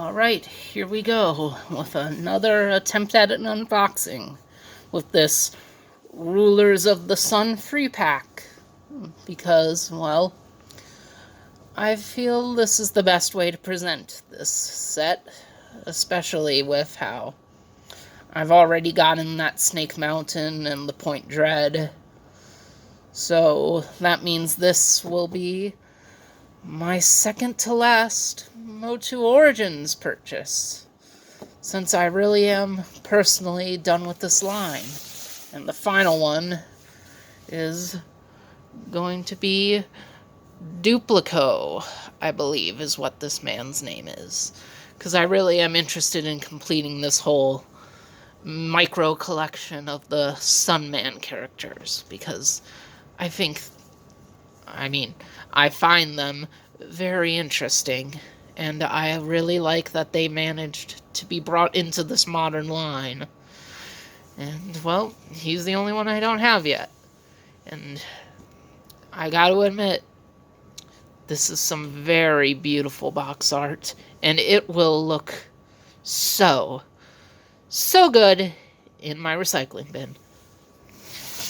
Alright, here we go with another attempt at an unboxing with this Rulers of the Sun free pack. Because, well, I feel this is the best way to present this set, especially with how I've already gotten that Snake Mountain and the Point Dread. So that means this will be my second to last MOTU Origins purchase, since I really am personally done with this line. And the final one is going to be Duplico, I believe is what this man's name is. Because I really am interested in completing this whole micro collection of the Sunman characters, because I find them very interesting, and I really like that they managed to be brought into this modern line. And, well, he's the only one I don't have yet. And I gotta admit, this is some very beautiful box art, and it will look so good in my recycling bin.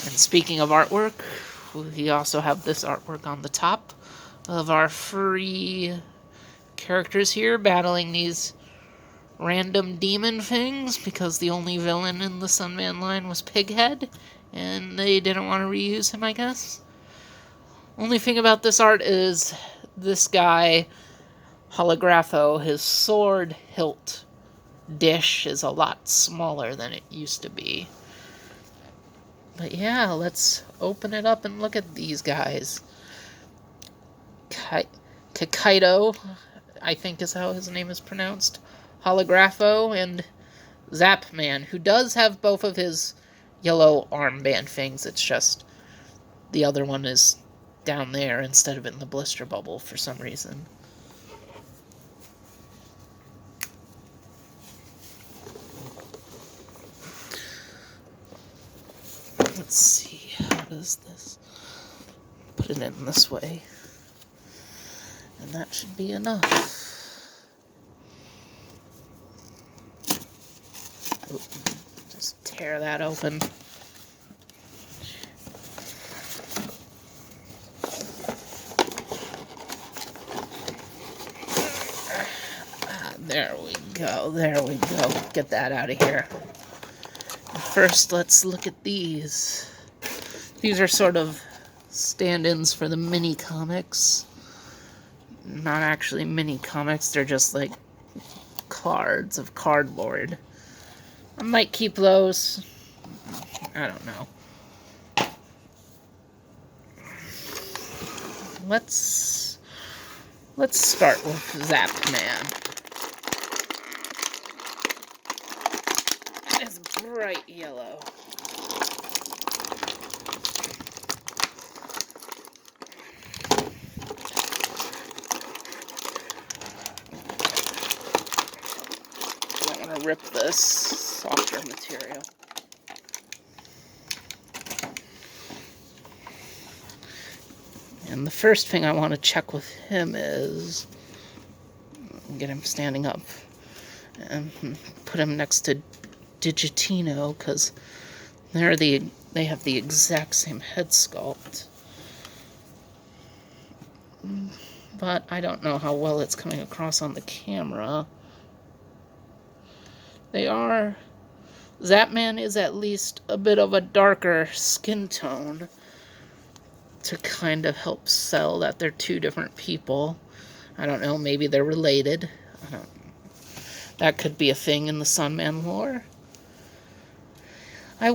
And speaking of artwork, we also have this artwork on the top of our free characters here battling these random demon things, because the only villain in the Sunman line was Pighead, and they didn't want to reuse him, I guess. Only thing about this art is this guy, Holographo, his sword hilt dish is a lot smaller than it used to be. But yeah, let's open it up and look at these guys. Kakaido, I think is how his name is pronounced. Holographo and Zapman, who does have both of his yellow armband things. It's just the other one is down there instead of in the blister bubble for some reason. Let's see, how does this? Put it in this way. And that should be enough. Ooh, just tear that open. There we go, there we go. Get that out of here. First, let's look at these. These are sort of stand-ins for the mini comics. Not actually mini comics, they're just like cards of cardboard. I might keep those. I don't know. Let's start with Zapman. It's bright yellow. Don't want to rip this softer material. And the first thing I want to check with him is get him standing up and put him next to Digitino, because they have the exact same head sculpt. But I don't know how well it's coming across on the camera. Zapman is at least a bit of a darker skin tone to kind of help sell that they're two different people. I don't know, maybe they're related. That could be a thing in the Sunman lore. I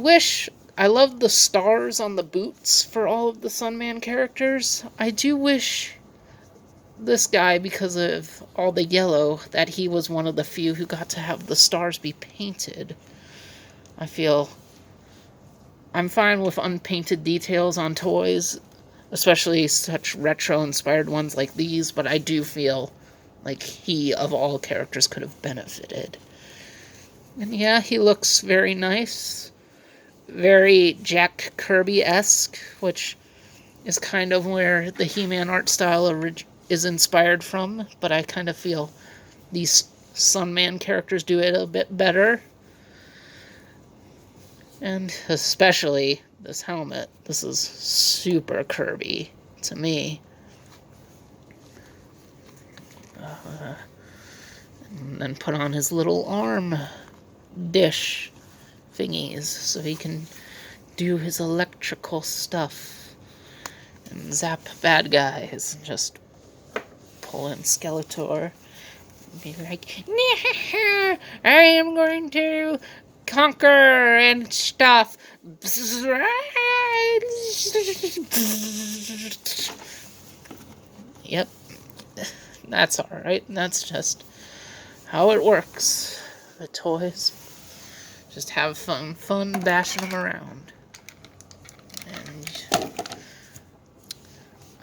love the stars on the boots for all of the Sunman characters. I do wish this guy, because of all the yellow, that he was one of the few who got to have the stars be painted. I feel I'm fine with unpainted details on toys, especially such retro-inspired ones like these, but I do feel like he, of all characters, could have benefited. And yeah, he looks very nice. Very Jack Kirby-esque, which is kind of where the He-Man art style is inspired from, but I kind of feel these Sunman characters do it a bit better. And especially this helmet. This is super Kirby to me. And then put on his little arm dish thingies so he can do his electrical stuff and zap bad guys. Just pull in Skeletor and be like, I am going to conquer and stuff. Yep, that's alright. That's just how it works. The toys. Just have fun bashing them around. And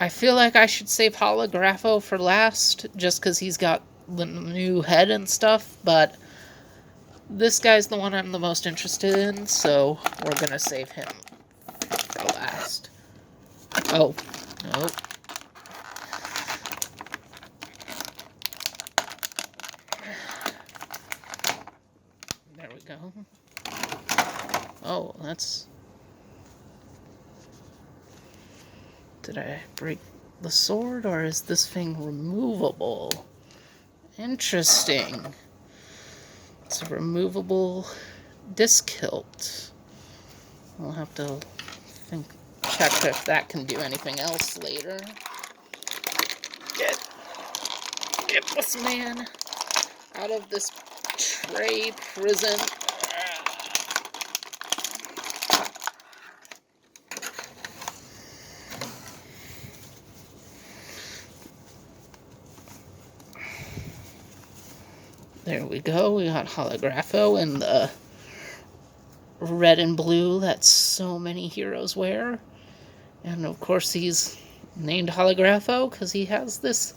I feel like I should save Holographo for last, just because he's got the new head and stuff, but this guy's the one I'm the most interested in, so we're gonna save him for last. Oh, nope. There we go. Oh, that's... Did I break the sword, or is this thing removable? Interesting. It's a removable disc hilt. We'll have to check if that can do anything else later. Get this man out of this tray prison. There we go. We got Holographo in the red and blue that so many heroes wear. And of course he's named Holographo because he has this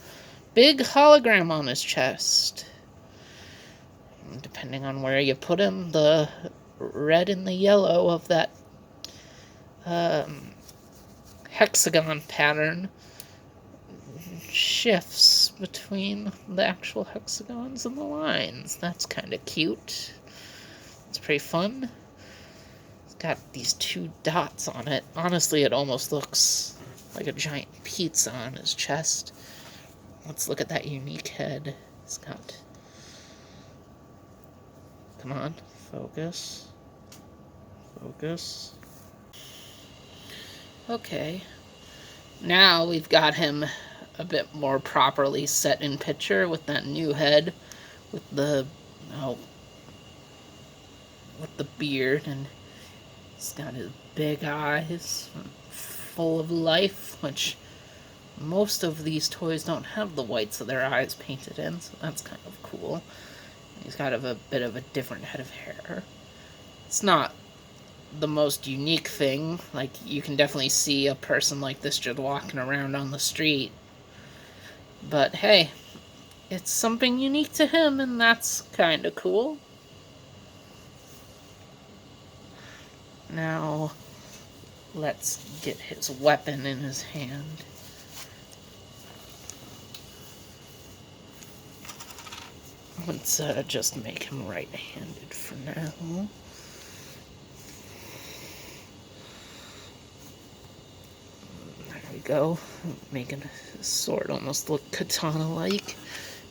big hologram on his chest. And depending on where you put him, the red and the yellow of that hexagon pattern shifts between the actual hexagons and the lines. That's kind of cute. It's pretty fun. It's got these 2 dots on it. Honestly, it almost looks like a giant pizza on his chest. Let's look at that unique head. It's got... Come on, focus. Focus. Okay. Now we've got him a bit more properly set in picture with that new head, with the beard, and he's got his big eyes full of life, which most of these toys don't have the whites of their eyes painted in, so that's kind of cool. He's got a bit of a different head of hair. It's not the most unique thing. Like, you can definitely see a person like this just walking around on the street. But hey, it's something unique to him, and that's kind of cool. Now, let's get his weapon in his hand. Let's just make him right-handed for now. There we go. Making his sword almost look katana-like.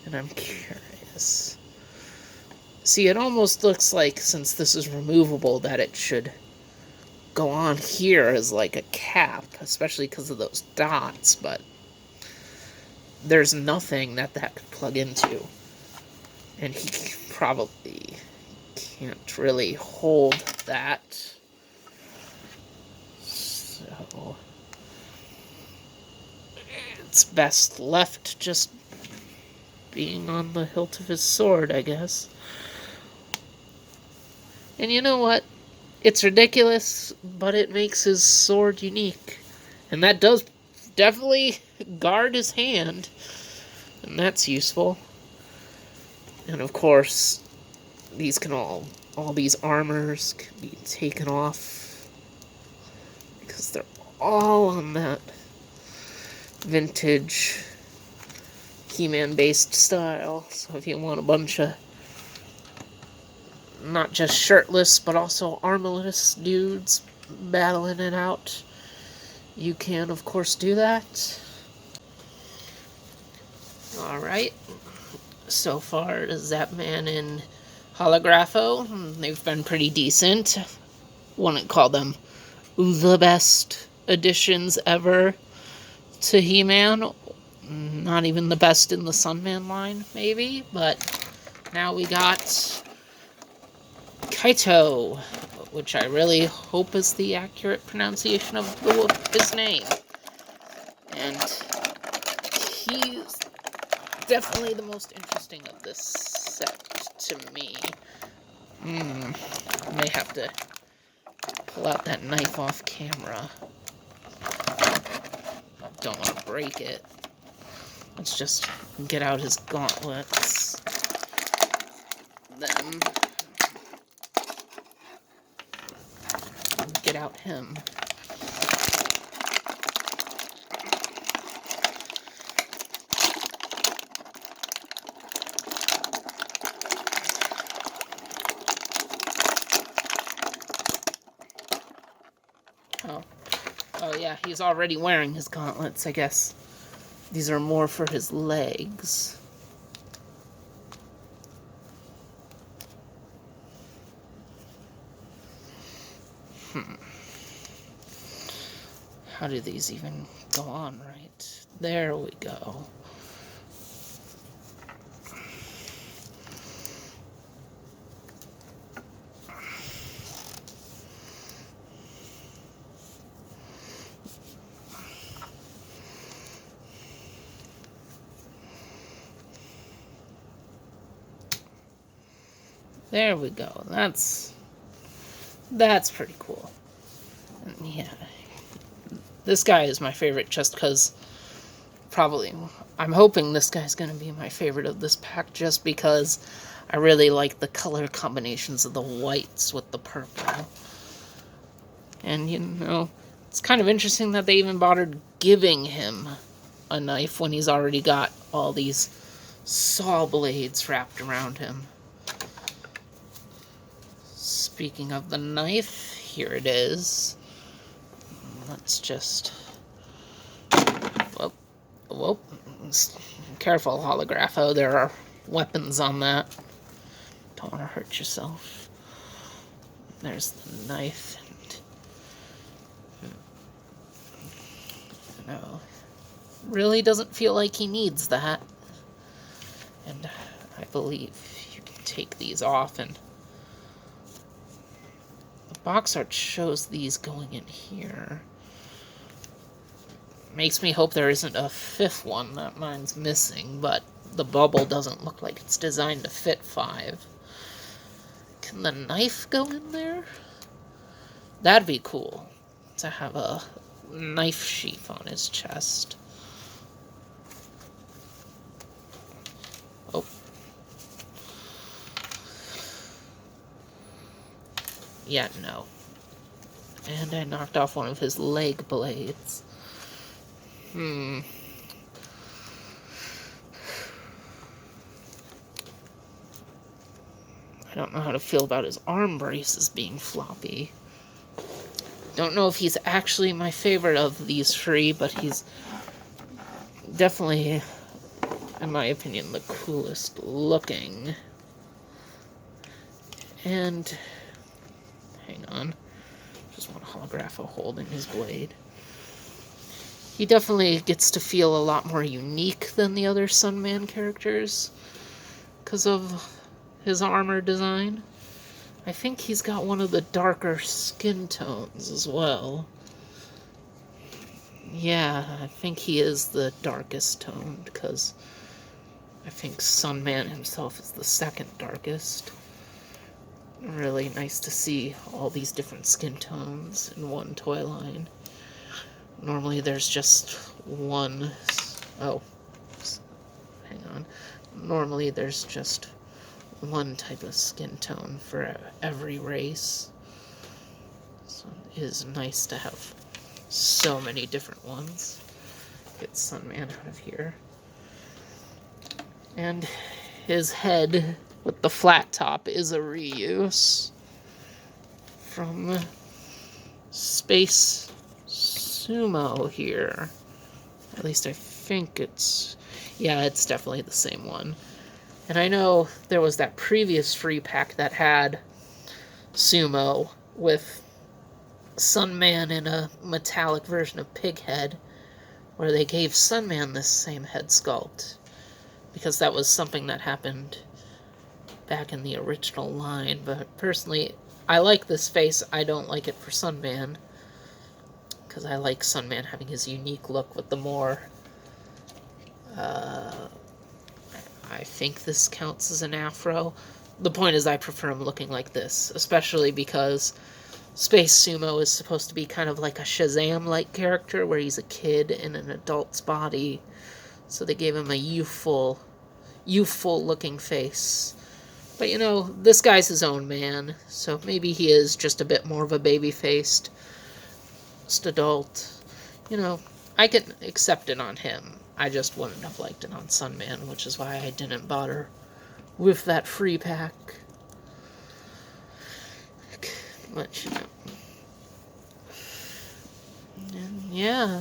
And I'm curious. See, it almost looks like, since this is removable, that it should go on here as like a cap, especially because of those dots, but there's nothing that could plug into. And he probably can't really hold that. So it's best left just being on the hilt of his sword, I guess. And you know what? It's ridiculous, but it makes his sword unique. And that does definitely guard his hand. And that's useful. And of course, these can all these armors can be taken off. Because they're all on that vintage He-Man based style. So if you want a bunch of not just shirtless but also armorless dudes battling it out, you can of course do that. Alright, so far Zapman and Holographo, they've been pretty decent. Wouldn't call them the best additions ever to He-Man. Not even the best in the Sunman line, maybe, but now we got Kaito, which I really hope is the accurate pronunciation of his name. And he's definitely the most interesting of this set to me. May have to pull out that knife off camera. Don't want to break it. Let's just get out his gauntlets. Then get out him. Oh yeah, he's already wearing his gauntlets, I guess. These are more for his legs. How do these even go on right? There we go. There we go. That's pretty cool. And yeah. This guy is my favorite just because I'm hoping this guy's going to be my favorite of this pack just because I really like the color combinations of the whites with the purple. And, you know, it's kind of interesting that they even bothered giving him a knife when he's already got all these saw blades wrapped around him. Speaking of the knife, here it is. Let's just... Whoop. Careful, Holographo. There are weapons on that. Don't want to hurt yourself. There's the knife. No. Really doesn't feel like he needs that. And I believe you can take these off, and the box art shows these going in here. Makes me hope there isn't a fifth one. That mine's missing, but the bubble doesn't look like it's designed to fit 5. Can the knife go in there? That'd be cool, to have a knife sheath on his chest. Oh. Yeah, no. And I knocked off one of his leg blades. I don't know how to feel about his arm braces being floppy. Don't know if he's actually my favorite of these 3, but he's definitely, in my opinion, the coolest looking. And, hang on, just want Holographo holding his blade. He definitely gets to feel a lot more unique than the other Sunman characters because of his armor design. I think he's got one of the darker skin tones as well. Yeah, I think he is the darkest toned because I think Sunman himself is the second darkest. Really nice to see all these different skin tones in one toy line. Normally there's just one... Oh, hang on. Normally there's just one type of skin tone for every race. So it is nice to have so many different ones. Get Sunman out of here. And his head with the flat top is a reuse from Space Sumo here. At least I think it's... yeah, it's definitely the same one. And I know there was that previous free pack that had Sumo with Sunman in a metallic version of Pighead, where they gave Sunman this same head sculpt, because that was something that happened back in the original line. But personally, I like this face. I don't like it for Sunman, because I like Sunman having his unique look with the more... I think this counts as an afro. The point is I prefer him looking like this, especially because Space Sumo is supposed to be kind of like a Shazam-like character, where he's a kid in an adult's body. So they gave him a youthful-looking face. But, you know, this guy's his own man, so maybe he is just a bit more of a baby-faced adult. You know, I can accept it on him. I just wouldn't have liked it on Sunman, which is why I didn't bother with that free pack. But, you know. And yeah.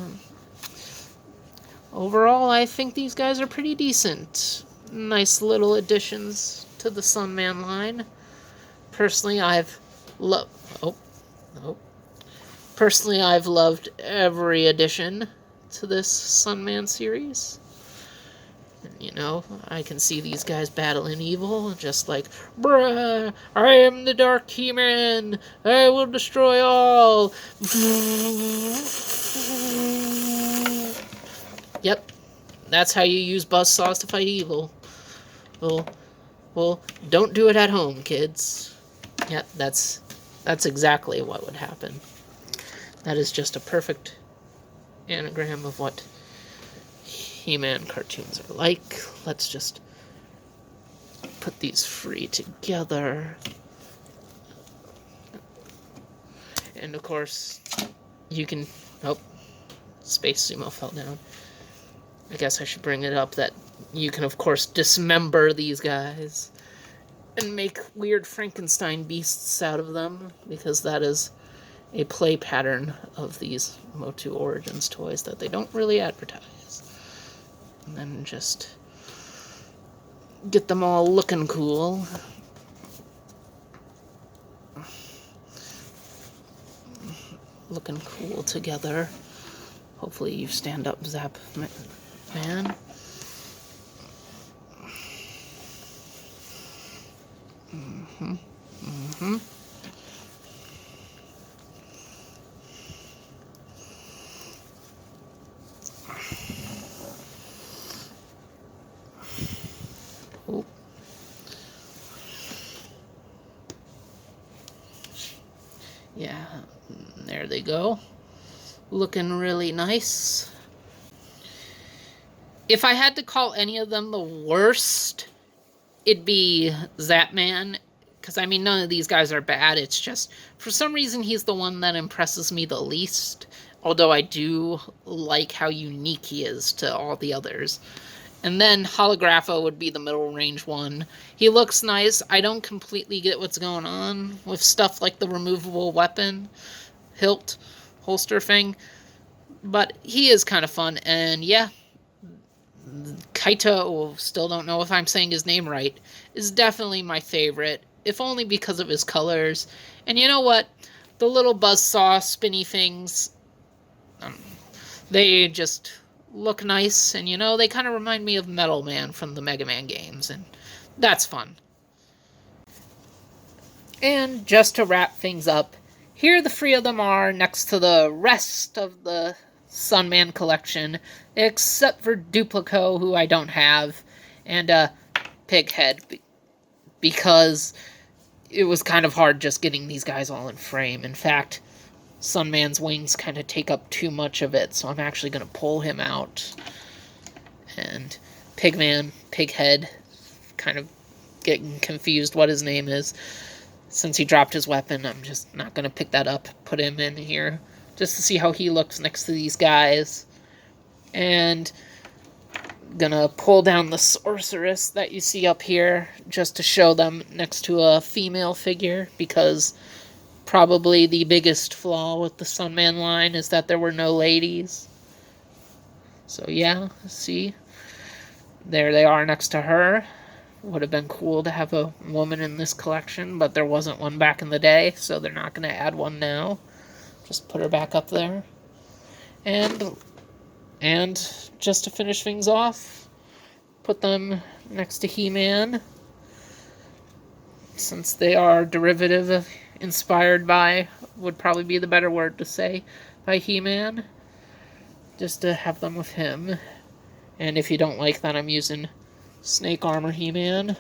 Overall, I think these guys are pretty decent. Nice little additions to the Sunman line. Personally, I've loved... Personally, I've loved every addition to this Sunman series. And, you know, I can see these guys battling evil, just like, bruh, I am the Dark He-Man, I will destroy all. Yep, that's how you use buzzsaws to fight evil. Well, don't do it at home, kids. Yep, that's exactly what would happen. That is just a perfect anagram of what He-Man cartoons are like. Let's just put these free together. And of course, you can... oh, Space Sumo fell down. I guess I should bring it up that you can, of course, dismember these guys and make weird Frankenstein beasts out of them, because that is a play pattern of these MOTU Origins toys that they don't really advertise. And then just get them all looking cool. Looking cool together. Hopefully you stand up, Zap Man. Oh. Yeah, there they go. Looking really nice. If I had to call any of them the worst, it'd be Zapman. Because, I mean, none of these guys are bad. It's just, for some reason, he's the one that impresses me the least. Although I do like how unique he is to all the others. And then Holographo would be the middle range one. He looks nice. I don't completely get what's going on with stuff like the removable weapon hilt holster thing. But he is kind of fun. And yeah, Kaito, still don't know if I'm saying his name right, is definitely my favorite. If only because of his colors. And you know what? The little buzzsaw spinny things, they just look nice. And you know, they kind of remind me of Metal Man from the Mega Man games. And that's fun. And just to wrap things up, here the three of them are next to the rest of the Sunman collection, except for Duplico, who I don't have, and Pighead, because it was kind of hard just getting these guys all in frame. In fact, Sunman's wings kind of take up too much of it, so I'm actually going to pull him out. And Pigman, Pighead, kind of getting confused what his name is. Since he dropped his weapon, I'm just not going to pick that up, put him in here, just to see how he looks next to these guys. And gonna pull down the sorceress that you see up here just to show them next to a female figure, because probably the biggest flaw with the Sunman line is that there were no ladies. So yeah, see? There they are next to her. Would have been cool to have a woman in this collection, but there wasn't one back in the day, so they're not going to add one now. Just put her back up there. And just to finish things off, put them next to He-Man, since they are derivative, inspired by, would probably be the better word to say, by He-Man. Just to have them with him. And if you don't like that I'm using Snake Armor He-Man,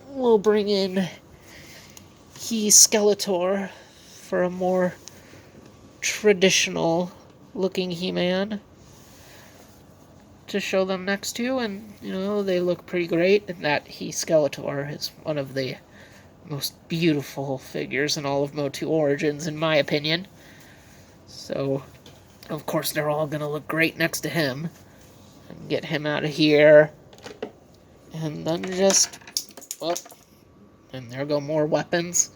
we'll bring in Skeletor for a more traditional looking He-Man to show them next to, and you know, they look pretty great. And that Skeletor is one of the most beautiful figures in all of MOTU Origins, in my opinion. So of course they're all gonna look great next to him. And get him out of here. And then just, well, and there go more weapons.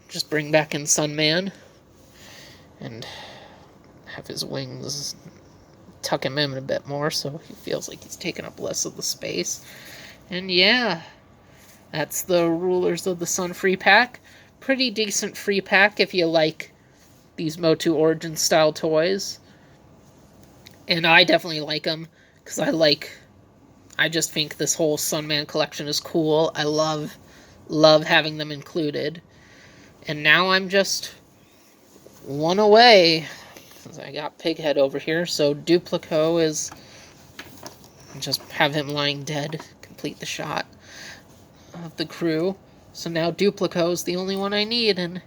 Just bring back in Sunman. And have his wings, tuck him in a bit more so he feels like he's taking up less of the space. And yeah, that's the Rulers of the Sun free pack. Pretty decent free pack if you like these MOTU Origins style toys. And I definitely like them, because I just think this whole Sunman collection is cool. I love having them included. And now I'm just one away. I got Pighead over here, so Duplico is... just have him lying dead. Complete the shot of the crew. So now Duplico is the only one I need, and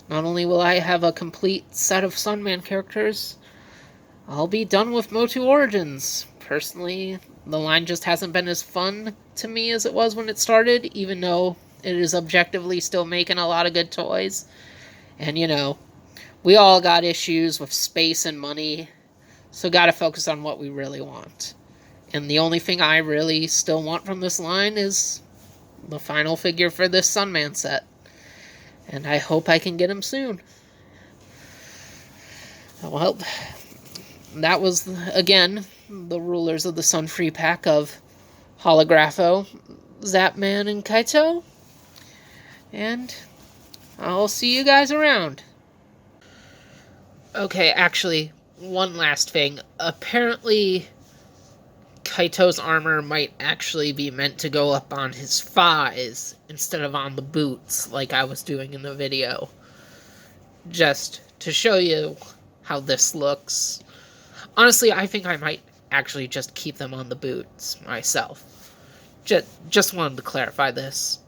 not only will I have a complete set of Sunman characters, I'll be done with MOTU Origins. Personally, the line just hasn't been as fun to me as it was when it started, even though it is objectively still making a lot of good toys. And, you know, we all got issues with space and money, so gotta focus on what we really want. And the only thing I really still want from this line is the final figure for this Sunman set. And I hope I can get him soon. Well, that was, again, the Rulers of the Sun free pack of Holographo, Zapman, and Kaito. And I'll see you guys around. Okay, actually, one last thing. Apparently, Kaito's armor might actually be meant to go up on his thighs instead of on the boots, like I was doing in the video. Just to show you how this looks. Honestly, I think I might actually just keep them on the boots myself. Just wanted to clarify this.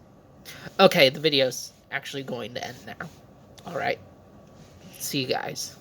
Okay, the video's actually going to end now. Alright. See you guys.